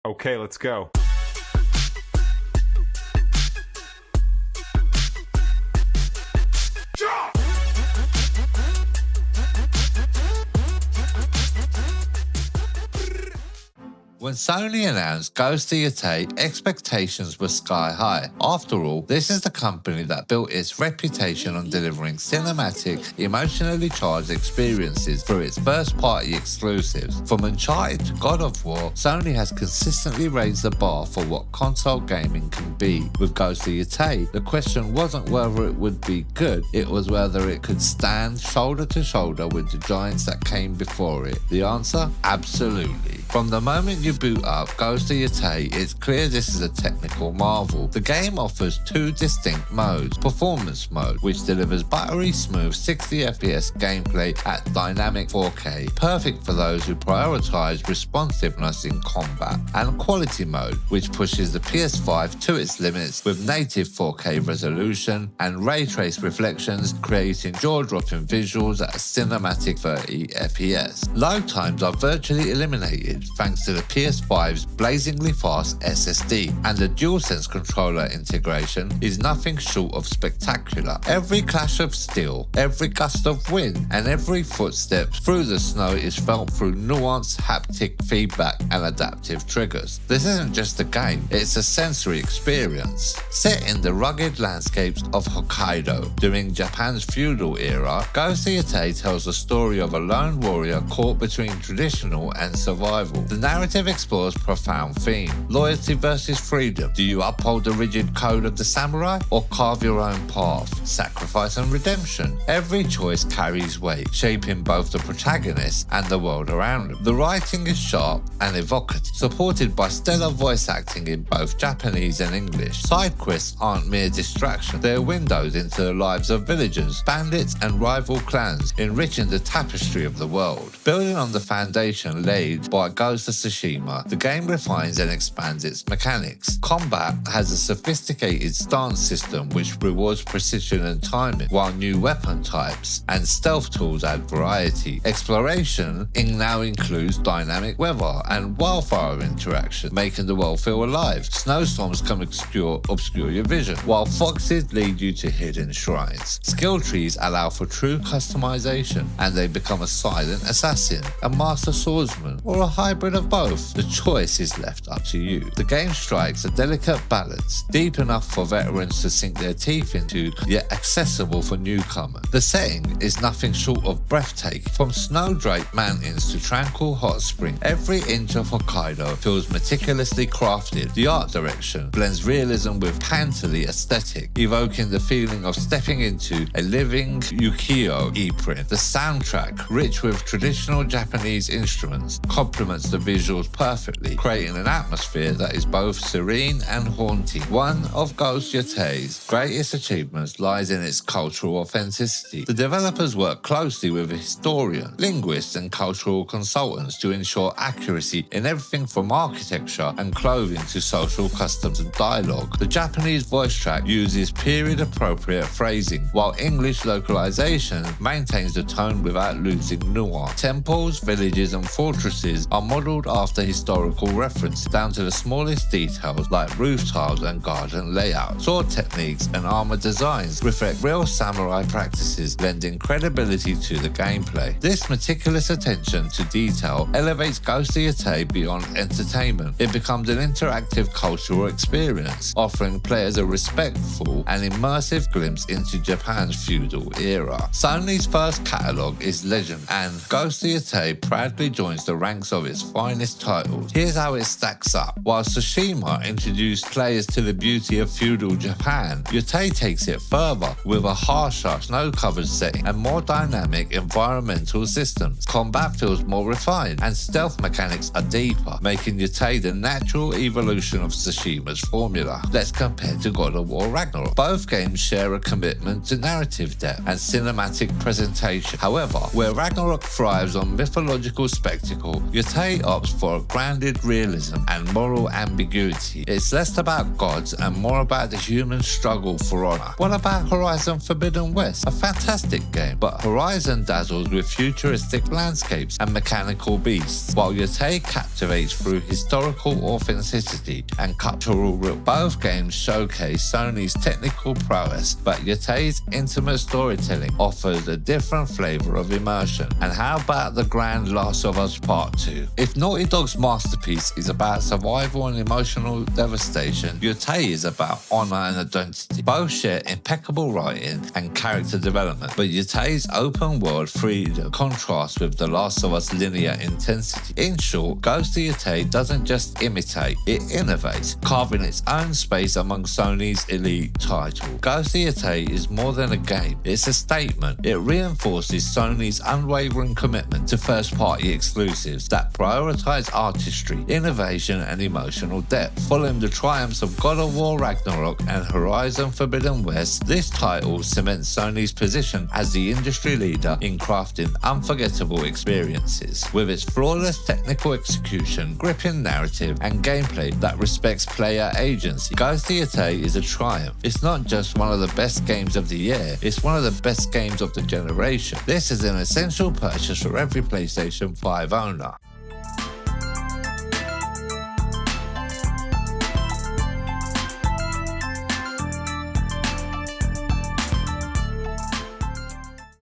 Okay, let's go. When Sony announced Ghost of Yotei, expectations were sky high. After all, this is the company that built its reputation on delivering cinematic, emotionally charged experiences through its first-party exclusives. From Uncharted to God of War, Sony has consistently raised the bar for what console gaming can be. With Ghost of Yotei, the question wasn't whether it would be good, it was whether it could stand shoulder to shoulder with the giants that came before it. The answer? Absolutely. From the moment you boot up Ghost of Yotei, it's clear this is a technical marvel. The game offers two distinct modes. Performance mode, which delivers buttery smooth 60 FPS gameplay at dynamic 4K, perfect for those who prioritize responsiveness in combat, and quality mode, which pushes the PS5 to its limits with native 4K resolution and ray trace reflections, creating jaw-dropping visuals at a cinematic 30 FPS. Load times are virtually eliminated thanks to the PS5's blazingly fast SSD, and the DualSense controller integration is nothing short of spectacular. Every clash of steel, every gust of wind, and every footstep through the snow is felt through nuanced haptic feedback and adaptive triggers. This isn't just a game, it's a sensory experience. Set in the rugged landscapes of Hokkaido during Japan's feudal era, Ghost of Yotei tells the story of a lone warrior caught between traditional and survival. The narrative explores profound theme: loyalty versus freedom. Do you uphold the rigid code of the samurai or carve your own path? Sacrifice and redemption. Every choice carries weight, shaping both the protagonist and the world around them. The writing is sharp and evocative, supported by stellar voice acting in both Japanese and English. Side quests aren't mere distractions, they're windows into the lives of villagers, bandits and rival clans, enriching the tapestry of the world. Building on the foundation laid by Ghost of Tsushima, the game refines and expands its mechanics. Combat has a sophisticated stance system which rewards precision and timing, while new weapon types and stealth tools add variety. Exploration now includes dynamic weather and wildfire interaction, making the world feel alive. Snowstorms can obscure your vision, while foxes lead you to hidden shrines. Skill trees allow for true customization, and they become a silent assassin, a master swordsman, or a hybrid of both. The choice is left up to you. The game strikes a delicate balance, deep enough for veterans to sink their teeth into, yet accessible for newcomers. The setting is nothing short of breathtaking. From snow-draped mountains to tranquil hot springs, every inch of Hokkaido feels meticulously crafted. The art direction blends realism with Pantally aesthetic, evoking the feeling of stepping into a living ukiyo-e print. The soundtrack, rich with traditional Japanese instruments, complements the visuals perfectly, creating an atmosphere that is both serene and haunting. One of Ghost of Yotei's greatest achievements lies in its cultural authenticity. The developers work closely with historians, linguists, and cultural consultants to ensure accuracy in everything from architecture and clothing to social customs and dialogue. The Japanese voice track uses period-appropriate phrasing, while English localization maintains the tone without losing nuance. Temples, villages, and fortresses are modelled after historical references, down to the smallest details like roof tiles and garden layouts. Sword techniques and armor designs reflect real samurai practices, lending credibility to the gameplay. This meticulous attention to detail elevates Ghost of Yotei beyond entertainment. It becomes an interactive cultural experience, offering players a respectful and immersive glimpse into Japan's feudal era. Sony's first catalogue is legend, and Ghost of Yotei proudly joins the ranks of its finest titles. Here's how it stacks up. While Tsushima introduced players to the beauty of feudal Japan, Yotei takes it further with a harsher, snow-covered setting and more dynamic environmental systems. Combat feels more refined, and stealth mechanics are deeper, making Yotei the natural evolution of Tsushima's formula. Let's compare to God of War Ragnarok. Both games share a commitment to narrative depth and cinematic presentation. However, where Ragnarok thrives on mythological spectacle, Yotei opts for grounded realism and moral ambiguity. It's less about gods and more about the human struggle for honor. What about Horizon Forbidden West? A fantastic game, but Horizon dazzles with futuristic landscapes and mechanical beasts, while Yotei captivates through historical authenticity and cultural real. Both games showcase Sony's technical prowess, but Yotei's intimate storytelling offers a different flavor of immersion. And how about the grand Last of Us Part 2? If Naughty Dog's masterpiece is about survival and emotional devastation, Yotei is about honor and identity. Both share impeccable writing and character development, but Yotei's open world freedom contrasts with The Last of Us linear intensity. In short, Ghost of Yotei doesn't just imitate, it innovates, carving its own space among Sony's elite titles. Ghost of Yotei is more than a game, it's a statement. It reinforces Sony's unwavering commitment to first-party exclusives that prioritize artistry, innovation, and emotional depth. Following the triumphs of God of War Ragnarok and Horizon Forbidden West, this title cements Sony's position as the industry leader in crafting unforgettable experiences. With its flawless technical execution, gripping narrative, and gameplay that respects player agency, Ghost of Yotei is a triumph. It's not just one of the best games of the year, it's one of the best games of the generation. This is an essential purchase for every PlayStation 5 owner.